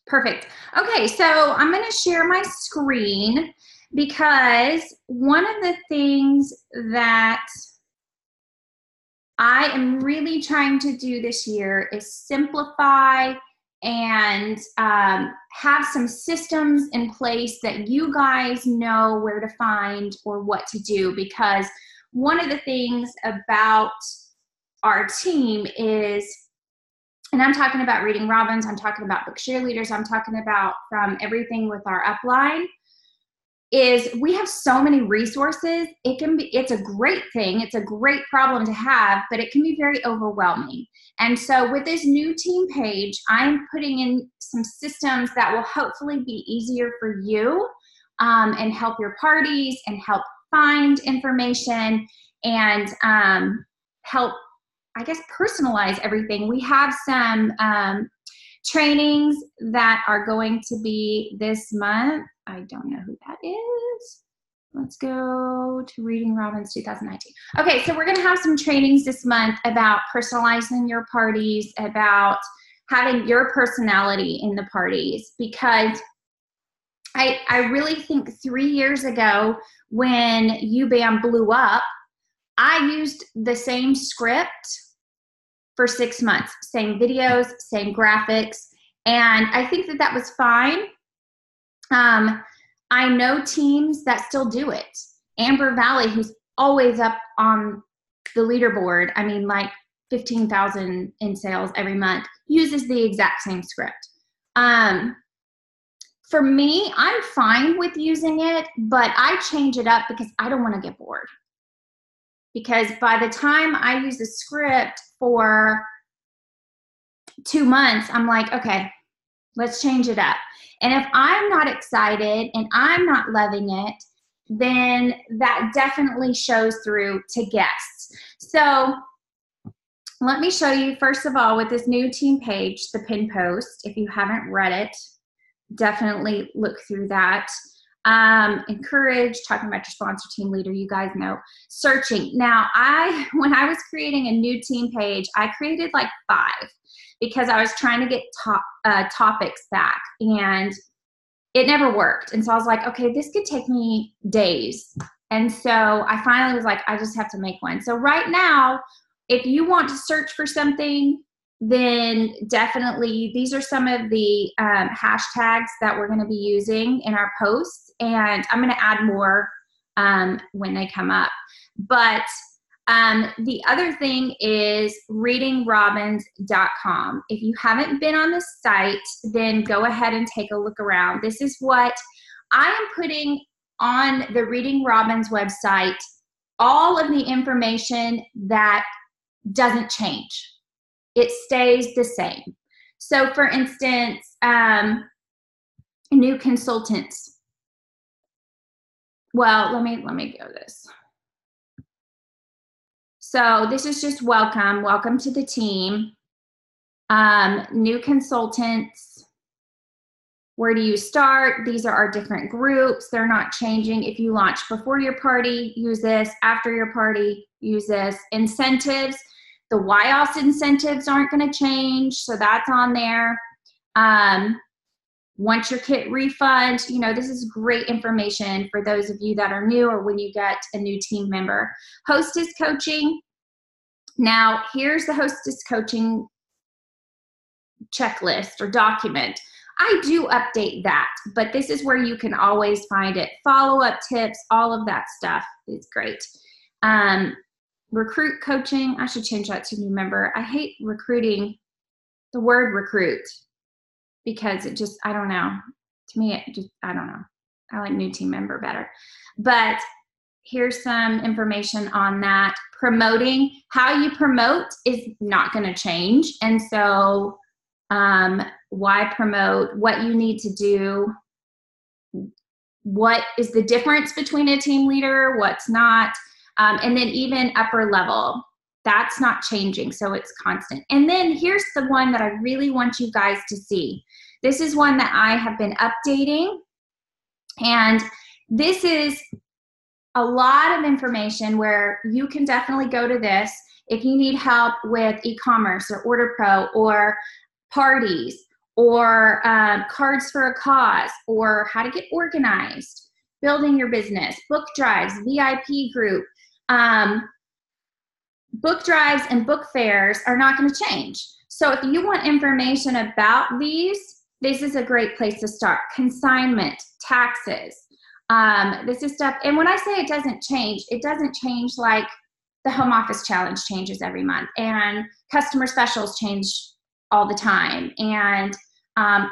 Perfect. Okay, so I'm going to share my screen because one of the things that I am really trying to do this year is simplify and have some systems in place that you guys know where to find or what to do, because one of the things about our team is, and I'm talking about Reading Robins, I'm talking about Book Cheerleaders, I'm talking about from everything with our upline, is we have so many resources. It's a great thing. It's a great problem to have, but it can be very overwhelming. And so with this new team page, I'm putting in some systems that will hopefully be easier for you and help your parties and help find information and help, I guess, personalize everything. We have some trainings that are going to be this month. I don't know who that is. Let's go to Reading Robins 2019. Okay, so we're going to have some trainings this month about personalizing your parties, about having your personality in the parties, because I really think 3 years ago when UBAM blew up, I used the same script for 6 months, same videos, same graphics, and I think that that was fine. I know teams that still do it. Amber Valley, who's always up on the leaderboard, I mean, like 15,000 in sales every month, uses the exact same script. For me, I'm fine with using it, but I change it up because I don't want to get bored. Because by the time I use a script for 2 months, I'm like, okay, let's change it up. And if I'm not excited and I'm not loving it, then that definitely shows through to guests. So let me show you, first of all, with this new team page, the pin post. If you haven't read it, definitely look through that. Encourage, talking about your sponsor team leader, you guys know. Searching. Now, when I was creating a new team page, I created like 5 because I was trying to get topics back, and it never worked. And so I was like, okay, this could take me days. And so I finally was like, I just have to make one. So right now, if you want to search for something, then definitely these are some of the hashtags that we're going to be using in our posts, and I'm going to add more when they come up. But the other thing is readingrobins.com. If you haven't been on the site, then go ahead and take a look around. This is what I am putting on the Reading Robins website, all of the information that doesn't change. It stays the same. So for instance, new consultants. Well, let me go this. So this is just welcome. Welcome to the team. New consultants. Where do you start? These are our different groups. They're not changing. If you launch before your party, use this. After your party, use this. Incentives. The YOS incentives aren't going to change, so that's on there. Want your kit refund. You know, this is great information for those of you that are new or when you get a new team member. Hostess coaching. Now, here's the hostess coaching checklist or document. I do update that, but this is where you can always find it. Follow-up tips, all of that stuff is great. Recruit coaching, I should change that to new member. I hate recruiting, the word recruit, because it just, I don't know. To me, it just, I don't know. I like new team member better. But here's some information on that. Promoting, how you promote is not going to change. And so why promote, what you need to do, what is the difference between a team leader, what's not, and then even upper level, that's not changing, so it's constant. And then here's the one that I really want you guys to see. This is one that I have been updating, and this is a lot of information where you can definitely go to this if you need help with e-commerce or Order Pro or parties or cards for a cause, or how to get organized, building your business, book drives, VIP group. Book drives and book fairs are not going to change. So if you want information about these, this is a great place to start. Consignment, taxes. This is stuff, and when I say it doesn't change like the home office challenge changes every month, and customer specials change all the time, and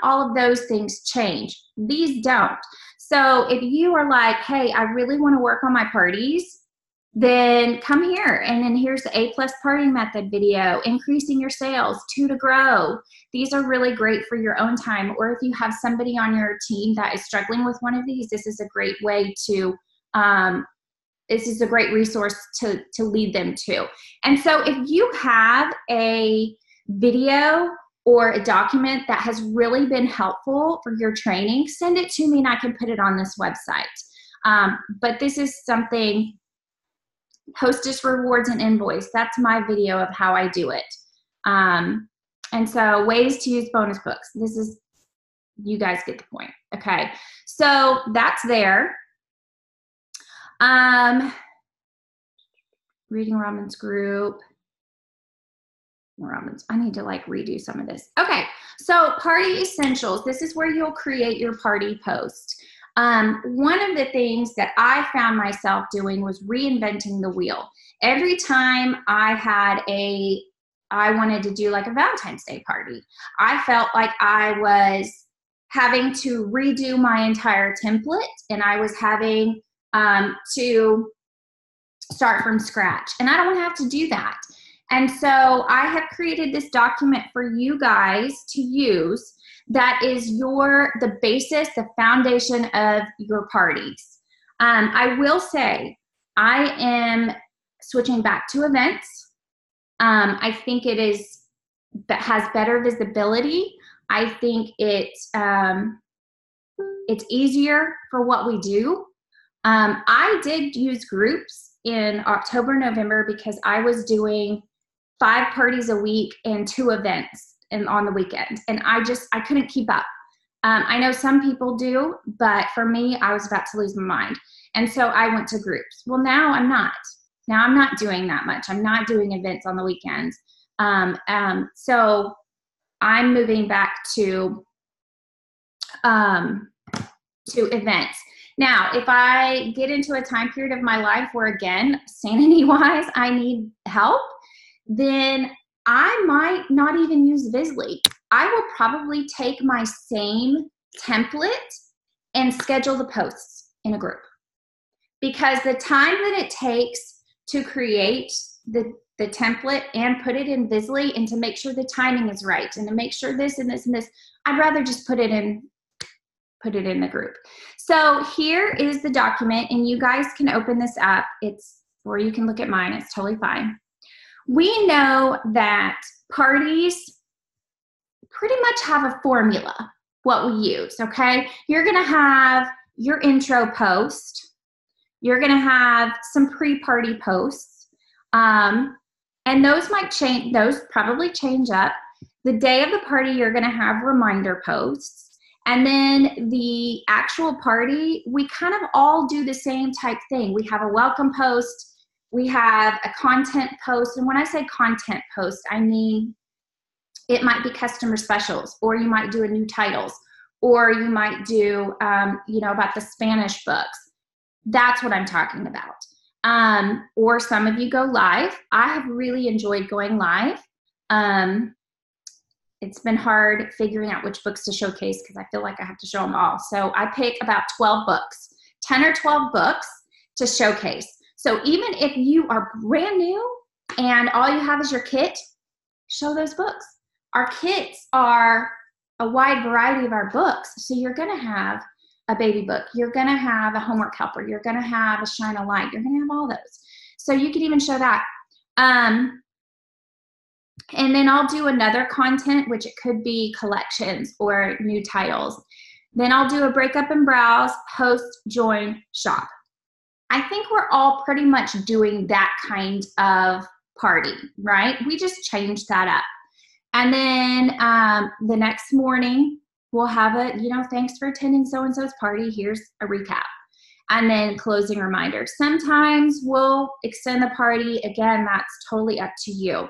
all of those things change. These don't. So if you are like, hey, I really want to work on my parties, then come here. And then here's the A+ parting method video, increasing your sales, 2 to grow. These are really great for your own time. Or if you have somebody on your team that is struggling with one of these, this is a great way to, this is a great resource to lead them to. And so if you have a video or a document that has really been helpful for your training, send it to me and I can put it on this website. But this is something, hostess rewards and invoice. That's my video of how I do it. And so ways to use bonus books. This is, you guys get the point. Okay. So that's there. Reading Robin's group. Robin's, I need to like redo some of this. Okay. So party essentials. This is where you'll create your party post. One of the things that I found myself doing was reinventing the wheel. Every time I wanted to do like a Valentine's Day party, I felt like I was having to redo my entire template, and I was having to start from scratch. And I don't want to have to do that. And so I have created this document for you guys to use that is the basis, the foundation of your parties. I will say I am switching back to events. I think that has better visibility. I think it's easier for what we do. I did use groups in October, November, because I was doing 5 parties a week and 2 events on the weekend. And I couldn't keep up. I know some people do, but for me, I was about to lose my mind. And so I went to groups. Well, now I'm not. Now I'm not doing that much. I'm not doing events on the weekends. So I'm moving back to events. Now, if I get into a time period of my life where, again, sanity-wise, I need help, then I might not even use Visly. I will probably take my same template and schedule the posts in a group, because the time that it takes to create the template and put it in Visly, and to make sure the timing is right, and to make sure this and this and this, I'd rather just put it in the group. So here is the document, and you guys can open this up. Or you can look at mine. It's totally fine. We know that parties pretty much have a formula, what we use, okay? You're going to have your intro post. You're going to have some pre-party posts. And those might change. Those probably change up. The day of the party, you're going to have reminder posts. And then the actual party, we kind of all do the same type thing. We have a welcome post. We have a content post. And when I say content post, I mean it might be customer specials, or you might do a new titles, or you might do, about the Spanish books. That's what I'm talking about. Or some of you go live. I have really enjoyed going live. It's been hard figuring out which books to showcase, because I feel like I have to show them all. So I pick about 12 books, 10 or 12 books to showcase. So even if you are brand new and all you have is your kit, show those books. Our kits are a wide variety of our books. So you're going to have a baby book. You're going to have a homework helper. You're going to have a shine a light. You're going to have all those. So you could even show that. And then I'll do another content, which it could be collections or new titles. Then I'll do a breakup and browse, host, join, shop. I think we're all pretty much doing that kind of party, right? We just changed that up. And then the next morning, we'll have a, thanks for attending so-and-so's party. Here's a recap. And then closing reminders. Sometimes we'll extend the party. Again, that's totally up to you.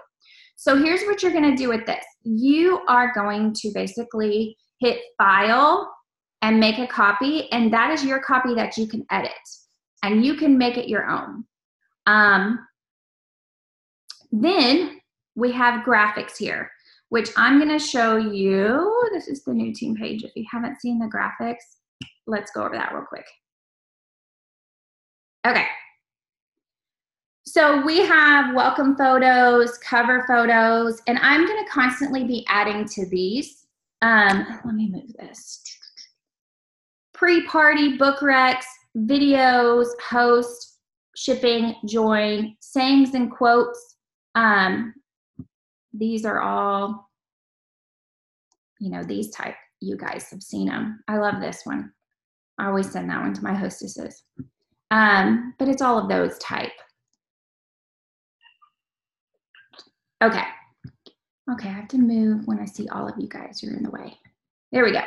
So here's what you're going to do with this. You are going to basically hit File and make a copy, and that is your copy that you can edit, and you can make it your own. Then we have graphics here, which I'm going to show you. This is the new team page. If you haven't seen the graphics, let's go over that real quick. Okay. So we have welcome photos, cover photos, and I'm going to constantly be adding to these. Let me move this. Pre-party, book recs, videos, host, shipping, join, sayings and quotes. These are all, these type. You guys have seen them. I love this one. I always send that one to my hostesses. But it's all of those type. Okay. Okay, I have to move when I see all of you guys. You're in the way. There we go.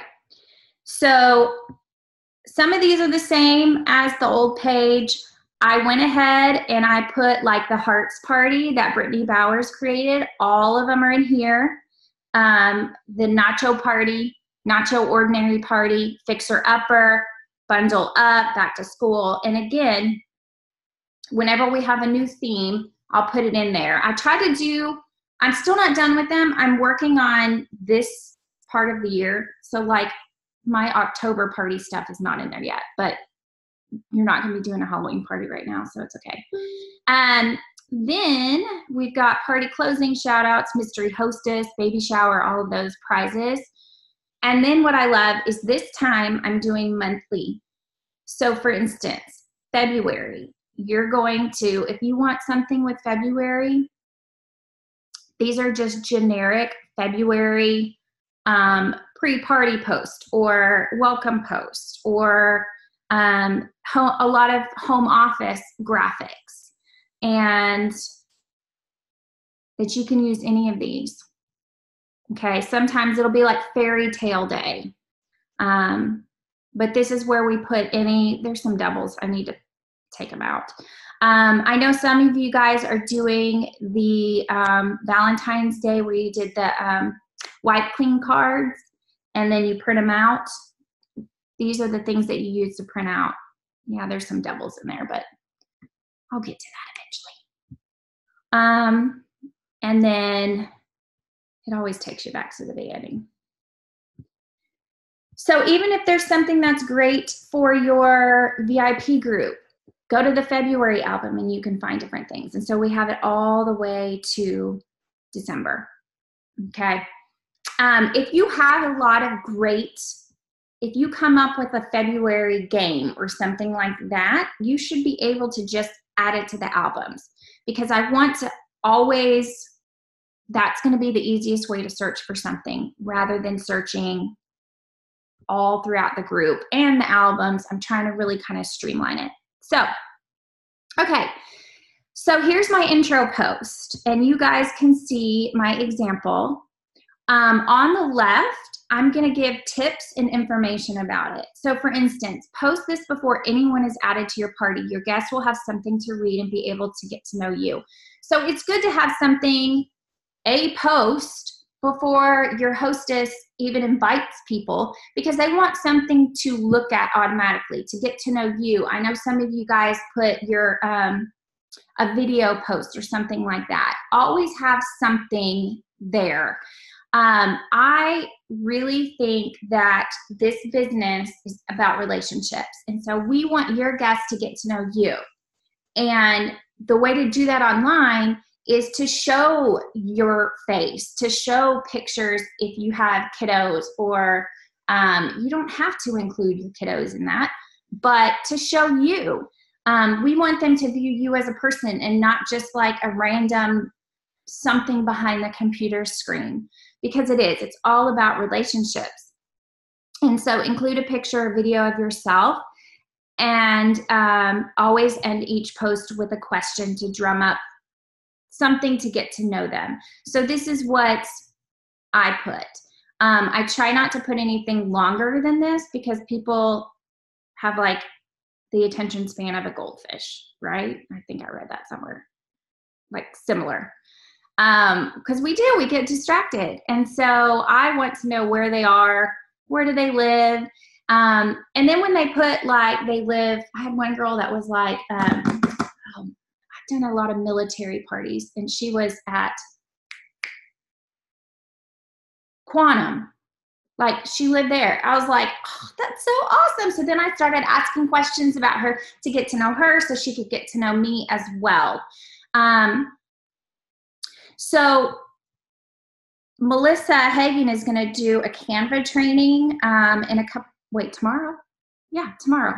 So some of these are the same as the old page. I went ahead and I put like the Hearts Party that Brittany Bowers created. All of them are in here. The Nacho Party, Nacho Ordinary Party, Fixer Upper, Bundle Up, Back to School. And again, whenever we have a new theme, I'll put it in there. I try to do, I'm still not done with them. I'm working on this part of the year. So like my October party stuff is not in there yet, but you're not going to be doing a Halloween party right now, so it's okay. Then we've got party closing, shout outs, mystery hostess, baby shower, all of those prizes. And then what I love is this time I'm doing monthly. So for instance, February, you're going to, if you want something with February, these are just generic February pre-party post or welcome post or a lot of home office graphics, and that you can use any of these. Okay, sometimes it'll be like fairy tale day. But this is where we put any, there's some doubles. I need to take them out. I know some of you guys are doing the Valentine's Day where you did the wipe clean cards and then you print them out. These are the things that you use to print out. Yeah, there's some doubles in there, but I'll get to that eventually. And then it always takes you back to the beginning. So even if there's something that's great for your VIP group, go to the February album and you can find different things. And so we have it all the way to December. Okay. If you have a lot of great, if you come up with a February game or something like that, you should be able to just add it to the albums, because I want to always, that's going to be the easiest way to search for something rather than searching all throughout the group and the albums. I'm trying to really kind of streamline it. So, okay. So here's my intro post, and you guys can see my example. On the left, I'm going to give tips and information about it. So for instance, post this before anyone is added to your party. Your guests will have something to read and be able to get to know you. So it's good to have something, a post, before your hostess even invites people, because they want something to look at automatically, to get to know you. I know some of you guys put your a video post or something like that. Always have something there. I really think that this business is about relationships. And so we want your guests to get to know you. And the way to do that online is to show your face, to show pictures if you have kiddos, or you don't have to include your kiddos in that, but to show you. We want them to view you as a person and not just like a random something behind the computer screen, because it is. It's all about relationships. And so include a picture or video of yourself, and always end each post with a question to drum up something to get to know them. So this is what I put. I try not to put anything longer than this because people have like the attention span of a goldfish, right? I think I read that somewhere, like similar. Because we get distracted. And so I want to know where they are, where do they live? And then when they put like they live, I had one girl that was like, I've done a lot of military parties, and she was at Quantum. Like she lived there. I was like, oh, that's so awesome. So then I started asking questions about her to get to know her so she could get to know me as well. So Melissa Hagen is going to do a Canva training tomorrow. Yeah, tomorrow.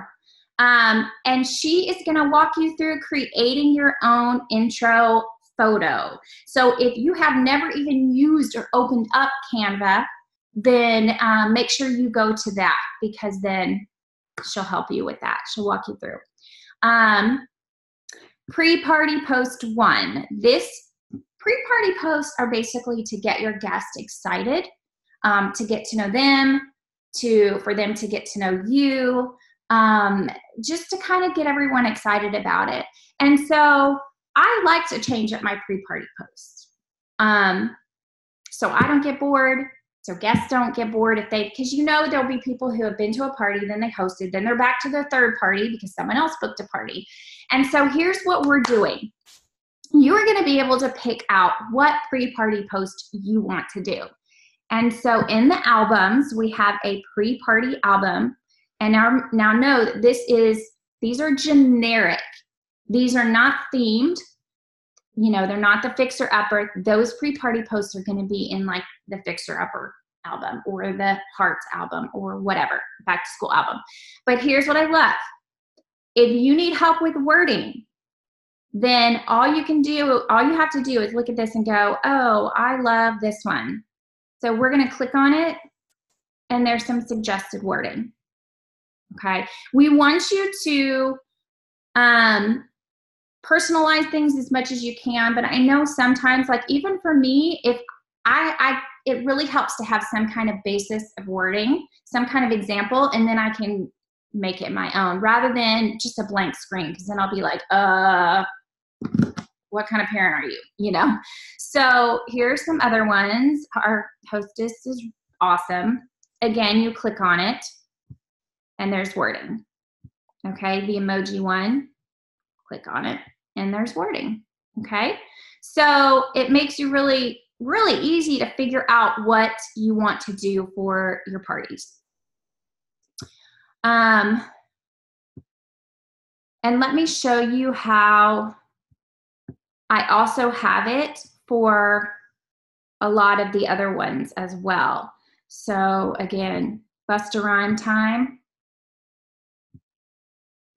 And she is going to walk you through creating your own intro photo. So if you have never even used or opened up Canva, then make sure you go to that, because then she'll help you with that. She'll walk you through. Pre-party post 1. This pre-party posts are basically to get your guests excited, to get to know them, for them to get to know you, just to kind of get everyone excited about it. And so I like to change up my pre-party posts, so I don't get bored, so guests don't get bored because there'll be people who have been to a party, then they hosted, then they're back to their third party because someone else booked a party. And so here's what we're doing. You are going to be able to pick out what pre-party post you want to do. And so in the albums, we have a pre-party album. And now know that these are generic. These are not themed. They're not the Fixer Upper. Those pre-party posts are going to be in like the Fixer Upper album or the Hearts album or whatever, back to school album. But here's what I love. If you need help with wording, then all you have to do is look at this and go, oh, I love this one. So we're going to click on it, and there's some suggested wording. Okay. We want you to personalize things as much as you can, but I know sometimes, like even for me, if it really helps to have some kind of basis of wording, some kind of example, and then I can make it my own rather than just a blank screen, because then I'll be like, what kind of parent are you? So here's some other ones. Our hostess is awesome. Again, you click on it and there's wording. Okay, the emoji one, click on it and there's wording. Okay, so it makes you really, really easy to figure out what you want to do for your parties. And let me show you how I also have it for a lot of the other ones as well. So again, Busta Rhyme time.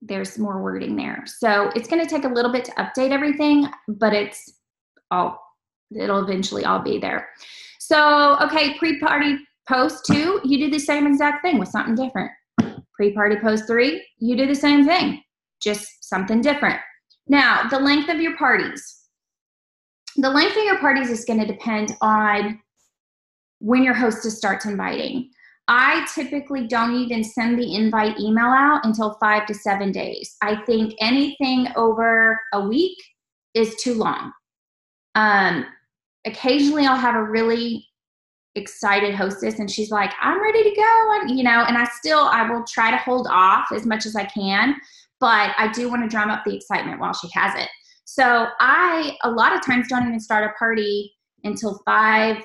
There's more wording there. So it's going to take a little bit to update everything, but it'll eventually all be there. So, okay, pre-party post 2, you do the same exact thing with something different. Pre-party post 3, you do the same thing, just something different. Now, the length of your parties. The length of your parties is going to depend on when your hostess starts inviting. I typically don't even send the invite email out until 5 to 7 days. I think anything over a week is too long. Occasionally I'll have a really excited hostess and she's like, I'm ready to go. And I will try to hold off as much as I can, but I do want to drum up the excitement while she has it. So I, a lot of times, don't even start a party until 5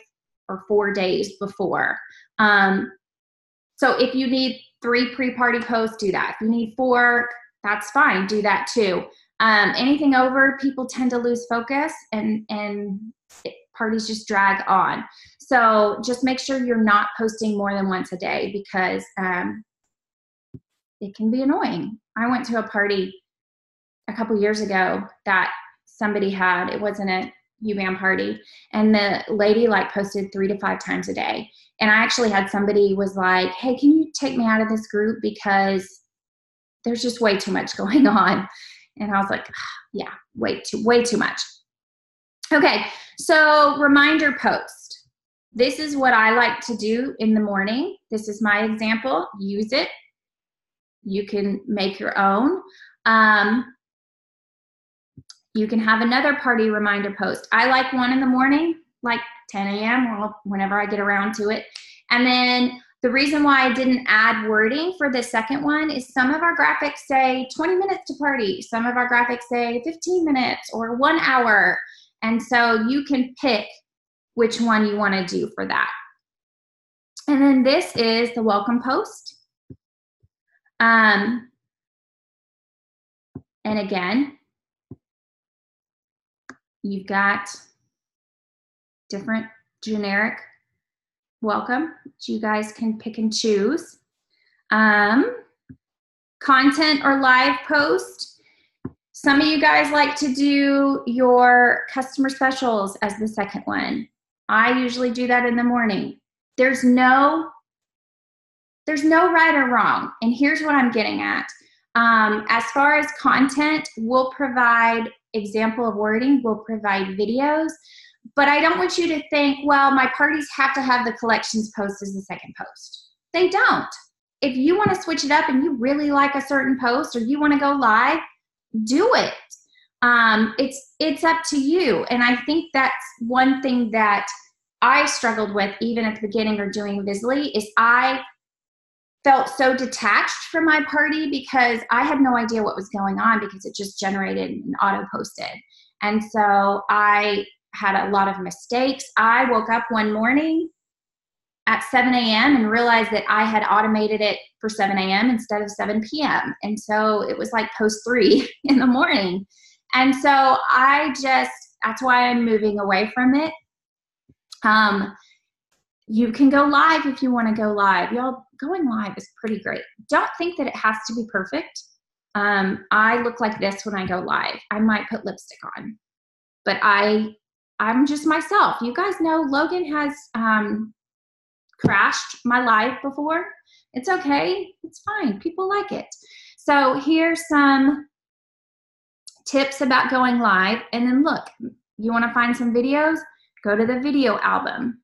or 4 days before. So if you need 3 pre-party posts, do that. If you need 4, that's fine. Do that too. Anything over, people tend to lose focus and parties just drag on. So just make sure you're not posting more than once a day because it can be annoying. I went to a party a couple years ago that somebody had. It wasn't a UBAM party, and the lady posted 3 to 5 times a day. And I actually had somebody was like, hey, can you take me out of this group because there's just way too much going on. And I was like, yeah, way too much. Okay, so reminder post. This is what I like to do in the morning. This is my example. Use it. You can make your own. You can have another party reminder post. I like one in the morning, like 10 a.m. or whenever I get around to it. And then the reason why I didn't add wording for the second one is some of our graphics say 20 minutes to party. Some of our graphics say 15 minutes or 1 hour. And so you can pick which one you want to do for that. And then this is the welcome post. And again, you've got different generic welcome that you guys can pick and choose. Content or live post. Some of you guys like to do your customer specials as the second one. I usually do that in the morning. There's no right or wrong. And here's what I'm getting at. As far as content, we'll provide example of wording, we'll provide videos, but I don't want you to think, well, my parties have to have the collections post as the second post. They don't. If you want to switch it up and you really like a certain post or you want to go live, do it. It's up to you. And I think that's one thing that I struggled with even at the beginning of doing Visly is I felt so detached from my party because I had no idea what was going on because it just generated and auto posted. And so I had a lot of mistakes. I woke up one morning at 7 a.m. and realized that I had automated it for 7 a.m. instead of 7 p.m. And so it was like post 3 in the morning. And so that's why I'm moving away from it. You can go live if you want to go live. Y'all, going live is pretty great. Don't think that it has to be perfect. I look like this when I go live. I might put lipstick on, but I'm just myself. You guys know Logan has crashed my live before. It's okay. It's fine. People like it. So here's some tips about going live. And then look, you want to find some videos? Go to the video album.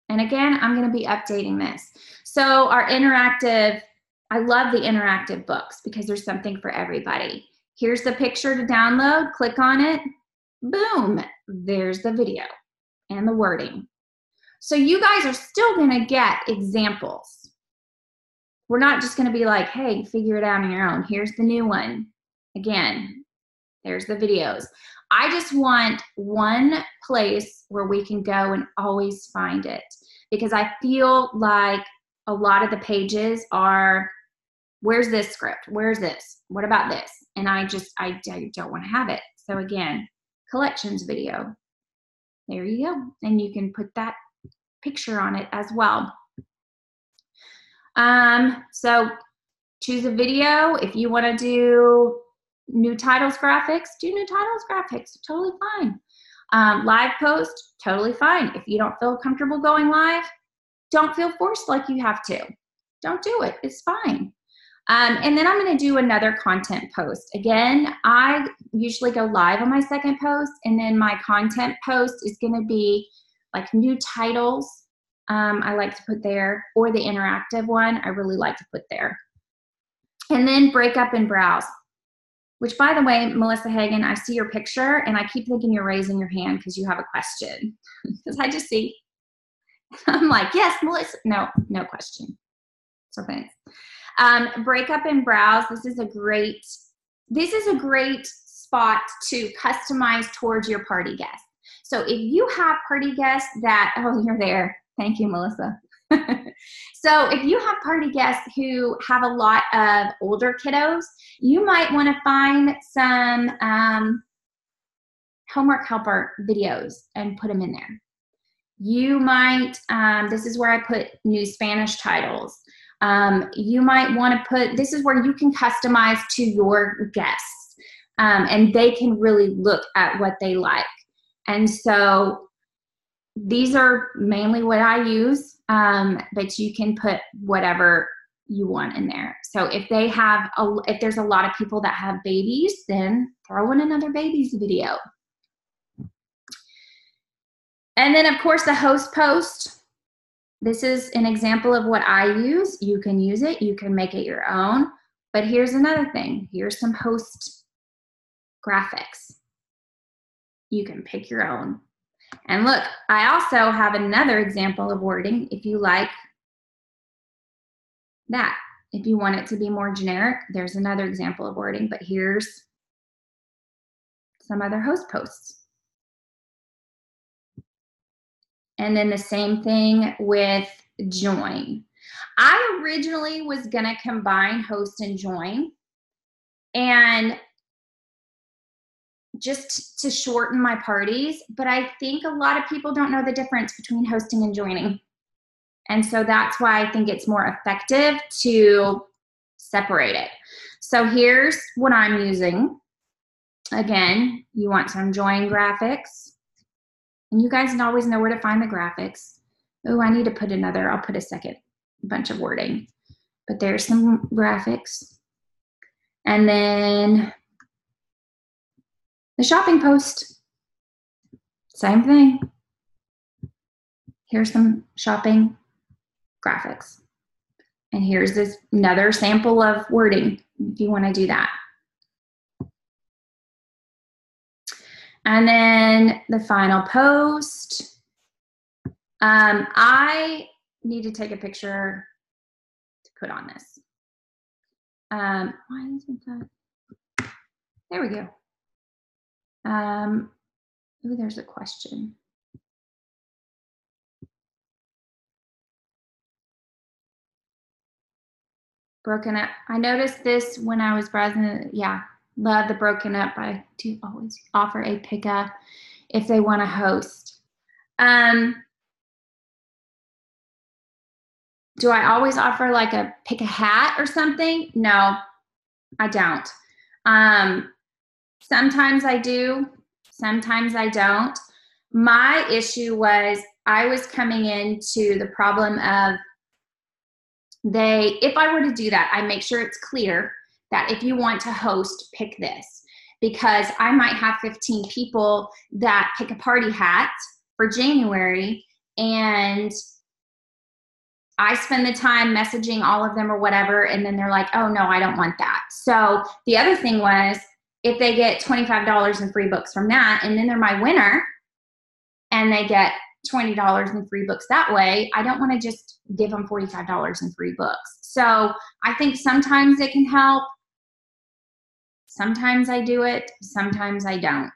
And again, I'm going to be updating this. So our interactive, I love the interactive books because there's something for everybody. Here's the picture to download. Click on it. Boom. There's the video and the wording. So you guys are still going to get examples. We're not just going to be like, hey, figure it out on your own. Here's the new one. Again, there's the videos. I just want one place where we can go and always find it because I feel like a lot of the pages are, where's this script? Where's this? What about this? And I don't want to have it. So again, collections video. There you go. And you can put that picture on it as well. So choose a video. If you want to do new titles graphics, do new titles graphics, totally fine. Live post, totally fine. If you don't feel comfortable going live, don't feel forced like you have to. Don't do it, it's fine. And then I'm gonna do another content post. Again, I usually go live on my second post, and then my content post is gonna be like new titles I like to put there, or the interactive one I really like to put there. And then break up and browse. Which, by the way, Melissa Hagan, I see your picture, and I keep thinking you're raising your hand because you have a question. Because I just see, I'm like, yes, Melissa. No question. So thanks. Break up and browse. This is a great spot to customize towards your party guests. So if you have party guests that, oh, you're there. Thank you, Melissa. So if you have party guests who have a lot of older kiddos, you might want to find some homework helper videos and put them in there. You might, this is where I put new Spanish titles. You might want to put, this is where you can customize to your guests, and they can really look at what they like. And so these are mainly what I use, but you can put whatever you want in there. So if they have, if there's a lot of people that have babies, then throw in another babies video. And then of course the host post. This is an example of what I use. You can use it, you can make it your own. But here's another thing. Here's some host graphics. You can pick your own. And look, I also have another example of wording if you like that. If you want it to be more generic, there's another example of wording, but here's some other host posts. And then the same thing with join. I originally was gonna combine host and join, and just to shorten my parties, but I think a lot of people don't know the difference between hosting and joining. And so that's why I think it's more effective to separate it. So here's what I'm using. Again, you want some join graphics. And you guys always know where to find the graphics. Oh, I need to put another, I'll put a second bunch of wording. But there's some graphics. And then the shopping post, same thing. Here's some shopping graphics. And here's this another sample of wording if you want to do that. And then the final post. I need to take a picture to put on this. Why isn't that? There we go. Oh, there's a question. Broken up. I noticed this when I was browsing. Yeah, love the broken up. I do always offer a pickup if they want to host. Do I always offer like a pick a hat or something? No, I don't. Sometimes I do, sometimes I don't. My issue was I was coming into the problem of if I were to do that, I make sure it's clear that if you want to host, pick this. Because I might have 15 people that pick a party hat for January, and I spend the time messaging all of them or whatever, and then they're like, oh no, I don't want that. So the other thing was, if they get $25 in free books from that, and then they're my winner, and they get $20 in free books that way, I don't want to just give them $45 in free books. So I think sometimes it can help. Sometimes I do it, sometimes I don't.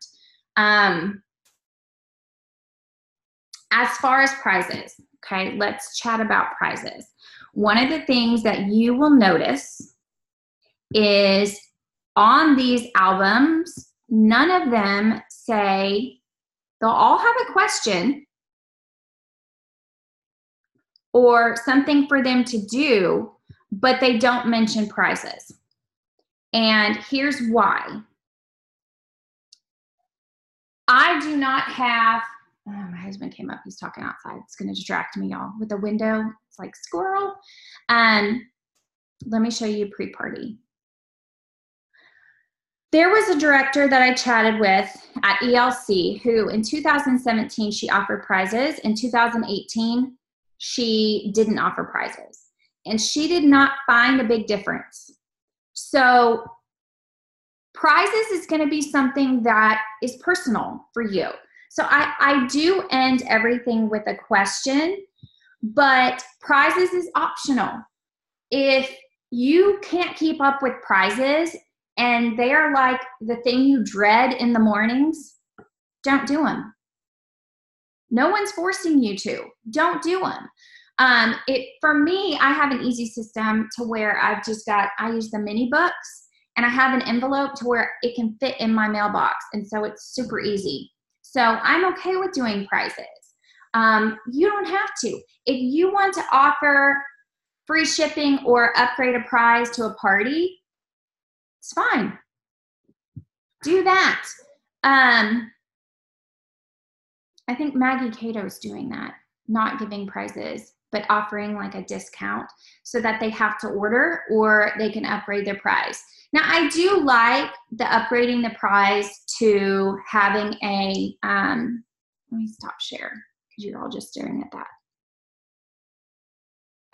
As far as prizes, okay, let's chat about prizes. One of the things that you will notice is on these albums, none of them say, they'll all have a question or something for them to do, but they don't mention prizes. And here's why. I do not have, oh, my husband came up, he's talking outside. It's gonna distract me, y'all. With the window, it's like squirrel. Let me show you pre-party. There was a director that I chatted with at ELC who in 2017, she offered prizes. In 2018, she didn't offer prizes. And she did not find a big difference. So prizes is gonna be something that is personal for you. So I do end everything with a question, but prizes is optional. If you can't keep up with prizes and they are like the thing you dread in the mornings, don't do them. No one's forcing you to. Don't do them. For me, I have an easy system to where I use the mini books, and I have an envelope to where it can fit in my mailbox. And so it's super easy. So I'm okay with doing prizes. You don't have to. If you want to offer free shipping or upgrade a prize to a party, it's fine. Do that. I think Maggie Cato's doing that, not giving prizes, but offering like a discount so that they have to order or they can upgrade their prize. Now, I do like the upgrading the prize to having a, let me stop share. because you're all just staring at that.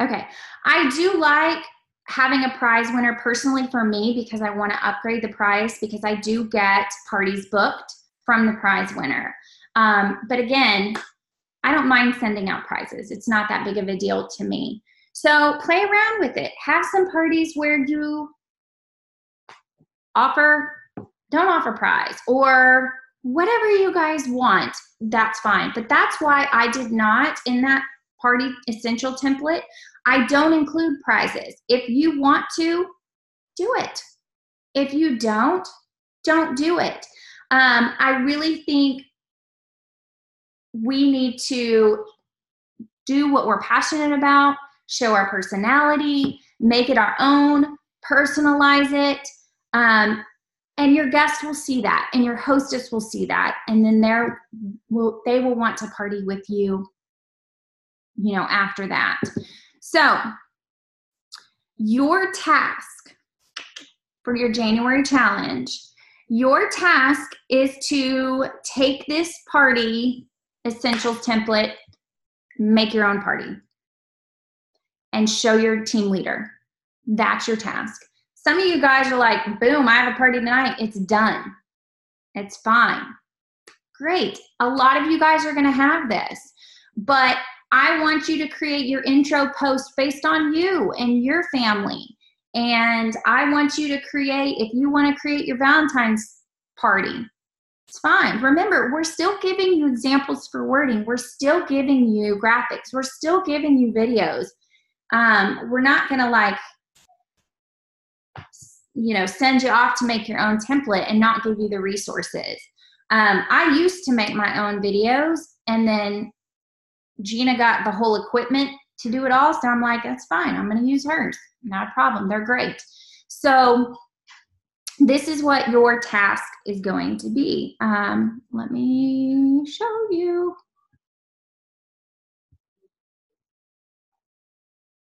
Okay, I do like having a prize winner personally for me because I want to upgrade the prize because I do get parties booked from the prize winner. But again, I don't mind sending out prizes. It's not that big of a deal to me. So play around with it. Have some parties where you don't offer prize or whatever you guys want, that's fine. But that's why I did not, in that party essential template, I don't include prizes. If you want to, do it. If you don't do it. I really think we need to do what we're passionate about, show our personality, make it our own, personalize it. And your guest will see that, and your hostess will see that, and then they will want to party with you, after that. So your task for your January challenge, your task is to take this party essentials template, make your own party, and show your team leader. That's your task. Some of you guys are like, boom, I have a party tonight. It's done. It's fine. Great. A lot of you guys are going to have this, but I want you to create your intro post based on you and your family. And I want you to create, if you want to create your Valentine's party, it's fine. Remember, we're still giving you examples for wording. We're still giving you graphics. We're still giving you videos. We're not going to send you off to make your own template and not give you the resources. I used to make my own videos, and then Gina got the whole equipment to do it all. So I'm like, that's fine. I'm going to use hers. Not a problem. They're great. So this is what your task is going to be. Let me show you.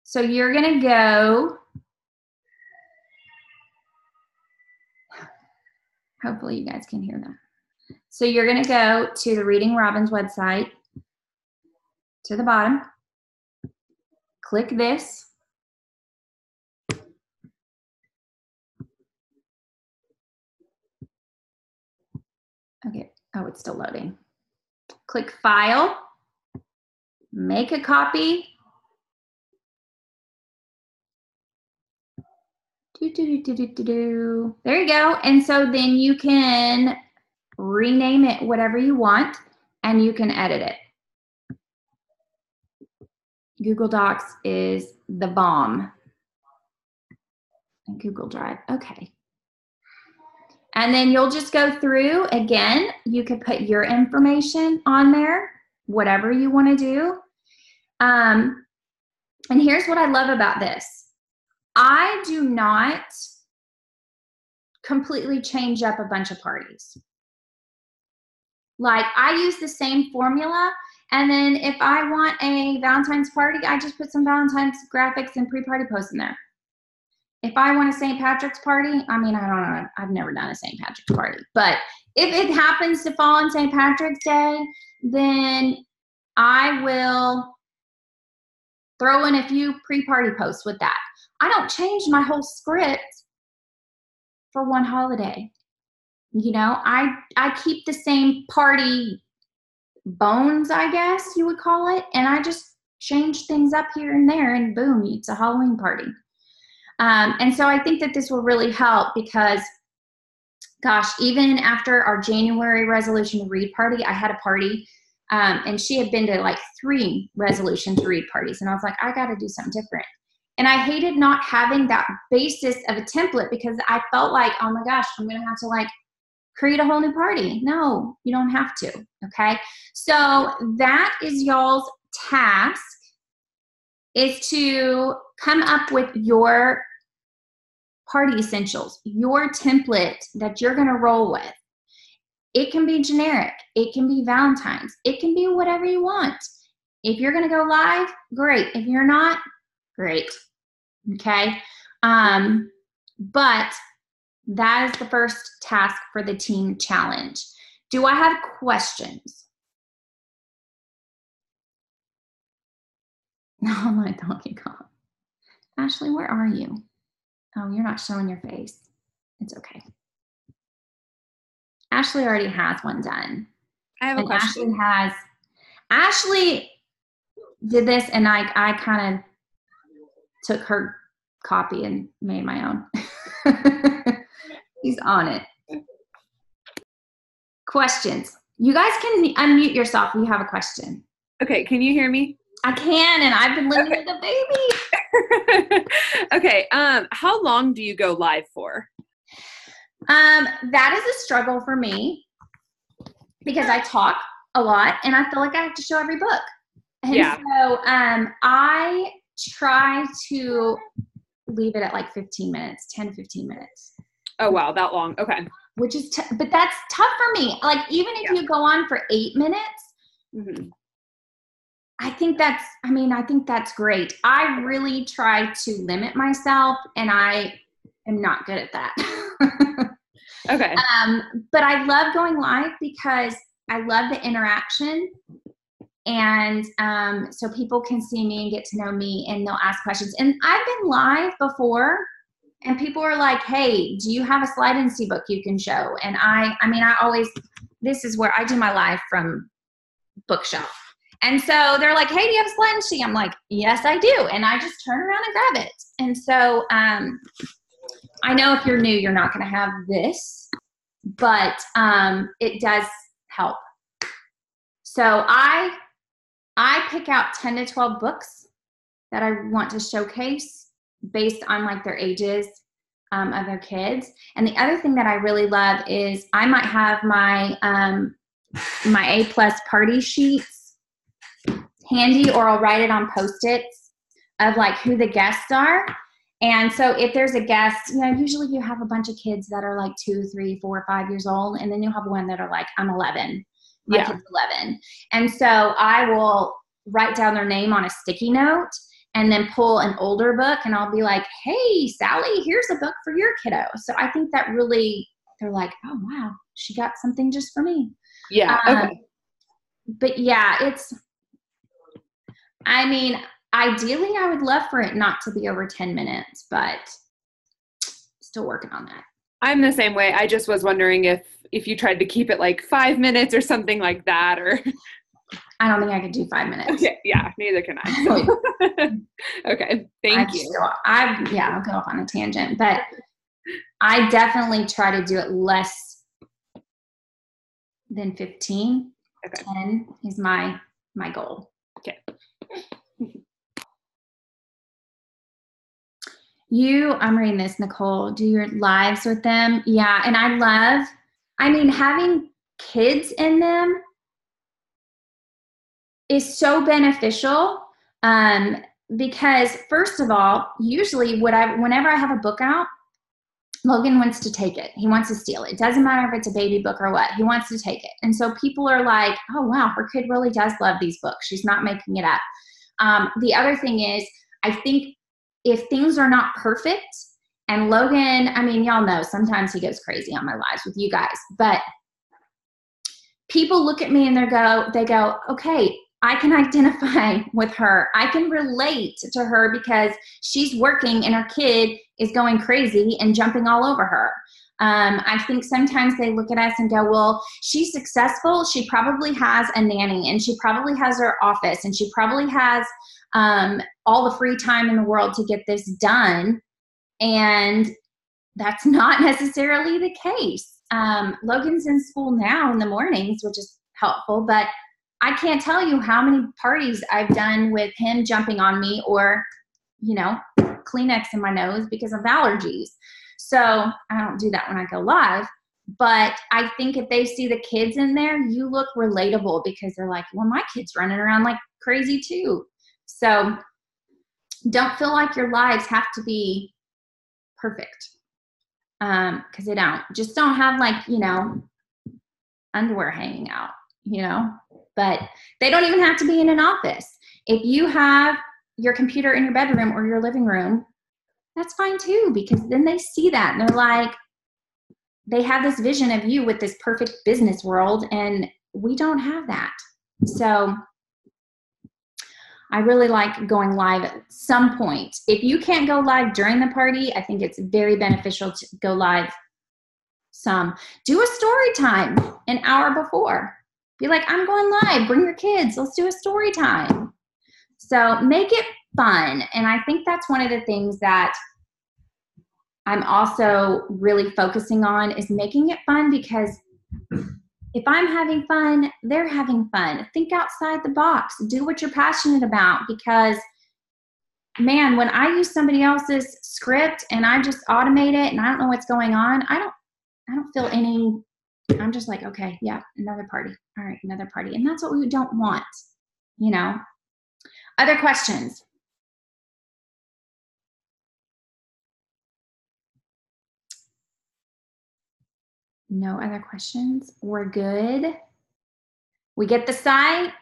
So you're going to go, hopefully you guys can hear that. So you're going to go to the Reading Robins website, to the bottom, click this. Okay, oh, it's still loading. Click File, make a copy. There you go. And so then you can rename it whatever you want, and you can edit it. Google Docs is the bomb. And Google Drive, okay. And then you'll just go through, again, you could put your information on there, whatever you want to do. And here's what I love about this. I do not completely change up a bunch of parties. Like, I use the same formula, and then if I want a Valentine's party, I just put some Valentine's graphics and pre-party posts in there. If I want a St. Patrick's party, I mean, I don't know. I've never done a St. Patrick's party. But if it happens to fall on St. Patrick's Day, then I will throw in a few pre-party posts with that. I don't change my whole script for one holiday. I keep the same party bones, I guess you would call it, and I just change things up here and there, and boom, it's a Halloween party. And so I think that this will really help because, gosh, even after our January resolution to read party, I had a party, and she had been to like 3 resolution to read parties, and I was like, I got to do something different. And I hated not having that basis of a template because I felt like, oh my gosh, I'm going to have to create a whole new party. No, you don't have to, okay? So that is y'all's task, is to come up with your party essentials, your template that you're going to roll with. It can be generic. It can be Valentine's. It can be whatever you want. If you're going to go live, great. If you're not, great. Okay? But that is the first task for the team challenge. Do I have questions? Oh, my Donkey Kong. Ashley, where are you? Oh, you're not showing your face. It's okay. Ashley already has one done. I have a and question. Ashley did this, and I kind of took her copy and made my own. He's on it. Questions. You guys can unmute yourself if you have a question. Okay, can you hear me? I can, and I've been living with a baby. Okay, how long do you go live for? That is a struggle for me because I talk a lot and I feel like I have to show every book. And so I try to leave it at like 15 minutes, 10 to 15 minutes. Oh, wow, that long. Okay. Which is, but that's tough for me. Like, even if you go on for 8 minutes, I think that's great. I really try to limit myself, and I am not good at that. Okay. But I love going live because I love the interaction. And so people can see me and get to know me, and they'll ask questions. And I've been live before, and people are like, hey, do you have a slide and see book you can show? And this is where I do my live from Bookshelf. And so they're like, hey, do you have a slide and see? I'm like, yes, I do. And I just turn around and grab it. And so I know if you're new, you're not going to have this, but it does help. So I pick out 10 to 12 books that I want to showcase based on like their ages of their kids. And the other thing that I really love is I might have my A+ party sheets handy, or I'll write it on Post-its of like who the guests are. And so if there's a guest, usually you have a bunch of kids that are like 2, 3, 4, 5 years old, and then you'll have one that are like, I'm 11. My kid's 11. And so I will write down their name on a sticky note and then pull an older book, and I'll be like, hey, Sally, here's a book for your kiddo. So I think that really, they're like, oh, wow, she got something just for me. Yeah. Okay. But yeah, ideally I would love for it not to be over 10 minutes, but still working on that. I'm the same way. I just was wondering if you tried to keep it like 5 minutes or something like that, or. I don't think I could do 5 minutes. Okay, yeah, neither can I. So. Okay, thank you. I'll go off on a tangent, but I definitely try to do it less than 15. Okay. 10 is my goal. Okay. I'm reading this, Nicole. Do your lives with them? Yeah, and I love, having kids in them is so beneficial because, first of all, usually whenever I have a book out, Logan wants to take it. He wants to steal it. It doesn't matter if it's a baby book or what. He wants to take it. And so people are like, oh, wow, her kid really does love these books. She's not making it up. The other thing is, I think if things are not perfect, and Logan, y'all know, sometimes he goes crazy on my lives with you guys, but people look at me and they go, okay, I can identify with her. I can relate to her because she's working and her kid is going crazy and jumping all over her. I think sometimes they look at us and go, well, she's successful. She probably has a nanny, and she probably has her office, and she probably has all the free time in the world to get this done. And that's not necessarily the case. Logan's in school now in the mornings, which is helpful, but I can't tell you how many parties I've done with him jumping on me, or, Kleenex in my nose because of allergies. So I don't do that when I go live, but I think if they see the kids in there, you look relatable because they're like, well, my kid's running around like crazy too. So don't feel like your lives have to be perfect. Because they don't. Just don't have underwear hanging out, but they don't even have to be in an office. If you have your computer in your bedroom or your living room, that's fine too, because then they see that and they're like, they have this vision of you with this perfect business world, and we don't have that. So I really like going live at some point. If you can't go live during the party, I think it's very beneficial to go live some. Do a story time an hour before. Be like, I'm going live. Bring your kids. Let's do a story time. So make it fun. And I think that's one of the things that I'm also really focusing on is making it fun, because if I'm having fun, they're having fun. Think outside the box. Do what you're passionate about, because man, when I use somebody else's script and I just automate it and I don't know what's going on, I don't feel any, I'm just like, okay, yeah, another party. All right, another party. And that's what we don't want, you know? Other questions? No other questions? We're good. We get the site.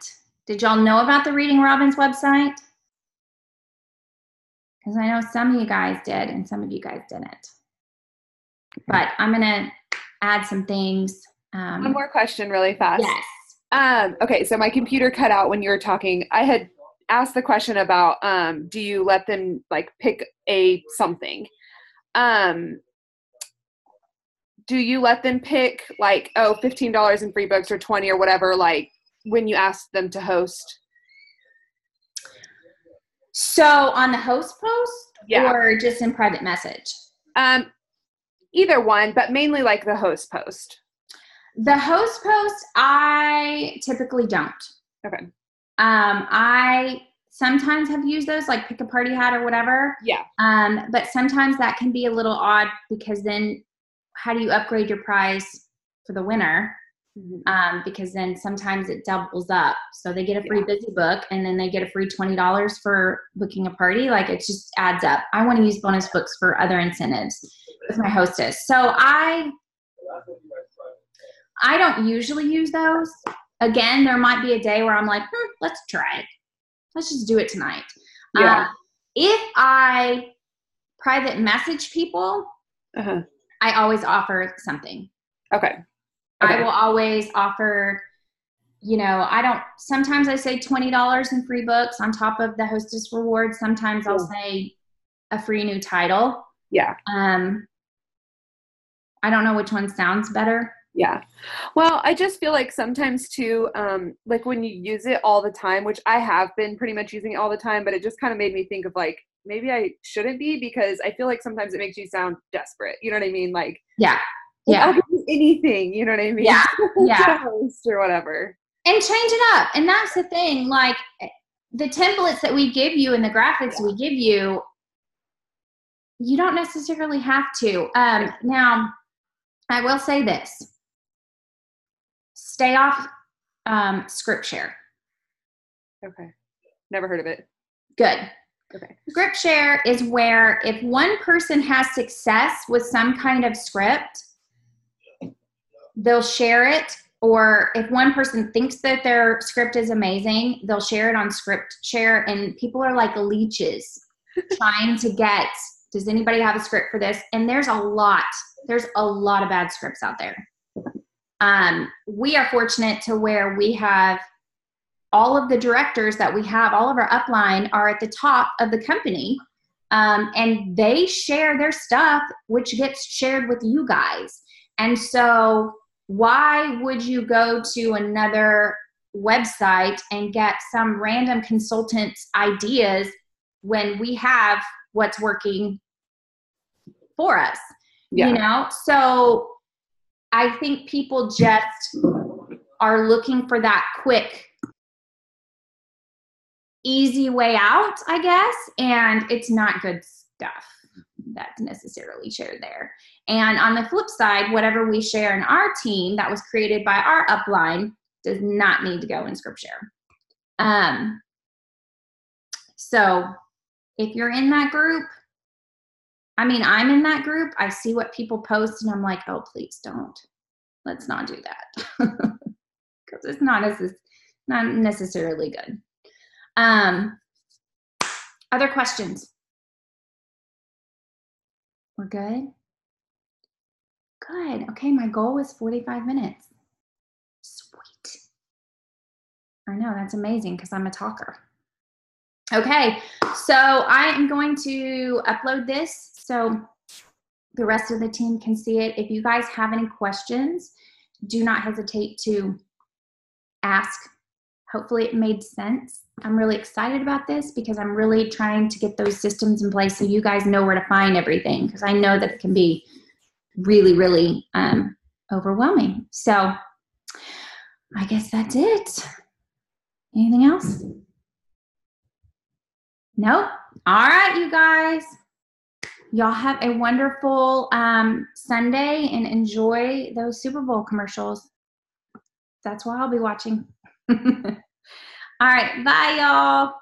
Did y'all know about the Reading Robins website? Because I know some of you guys did and some of you guys didn't. But I'm going to add some things. One more question really fast. Yes. Okay, so my computer cut out when you were talking. I had asked the question about do you let them like pick a something? Do you let them pick like, oh, $15 in free books or 20 or whatever, like when you ask them to host? So on the host post, yeah, or just in private message? Either one, but mainly like the host post. The host post, I typically don't. Okay. I sometimes have used those, like pick a party hat or whatever. Yeah. But sometimes that can be a little odd, because then how do you upgrade your prize for the winner? Mm-hmm. Because then sometimes it doubles up. So they get a free busy book and then they get a free $20 for booking a party. Like it just adds up. I want to use bonus books for other incentives with my hostess. So I don't usually use those. Again, there might be a day where I'm like, let's try it. Let's just do it tonight. Yeah. If I private message people, I always offer something. Okay. I will always offer, sometimes I say $20 in free books on top of the hostess reward. Sometimes I'll say a free new title. Yeah. I don't know which one sounds better. Yeah. Well, I just feel like sometimes too, like when you use it all the time, which I have been pretty much using it all the time, but it just kind of made me think of like, maybe I shouldn't be, because I feel like sometimes it makes you sound desperate. You know what I mean? Like, yeah. I'll give you anything, you know what I mean? Yeah. Yeah. Or whatever. And change it up. And that's the thing, like the templates that we give you and the graphics we give you, you don't necessarily have to. Now, I will say this. Stay off Scriptshare. Okay. Never heard of it. Good. Okay. Scriptshare is where if one person has success with some kind of script, they'll share it. Or if one person thinks that their script is amazing, they'll share it on Scriptshare. And people are like leeches trying to get, does anybody have a script for this? And there's a lot of bad scripts out there. We are fortunate to where we have all of the directors that we have, all of our upline are at the top of the company. And they share their stuff, which gets shared with you guys. And so why would you go to another website and get some random consultant's ideas when we have what's working for us? Yeah. So I think people just are looking for that quick, easy way out, I guess, and it's not good stuff that's necessarily shared there. And on the flip side, whatever we share in our team that was created by our upline does not need to go in Scriptshare. So if you're in that group, I'm in that group, I see what people post and I'm like, oh, please don't. Let's not do that. Because it's not necessarily good. Other questions? We're good? Good. Okay, my goal was 45 minutes. Sweet. I know, that's amazing because I'm a talker. Okay, so I am going to upload this so the rest of the team can see it. If you guys have any questions, do not hesitate to ask. Hopefully it made sense. I'm really excited about this because I'm really trying to get those systems in place so you guys know where to find everything, because I know that it can be really, really overwhelming. So I guess that's it. Anything else? Nope. All right, you guys. Y'all have a wonderful Sunday and enjoy those Super Bowl commercials. That's why I'll be watching. All right. Bye, y'all.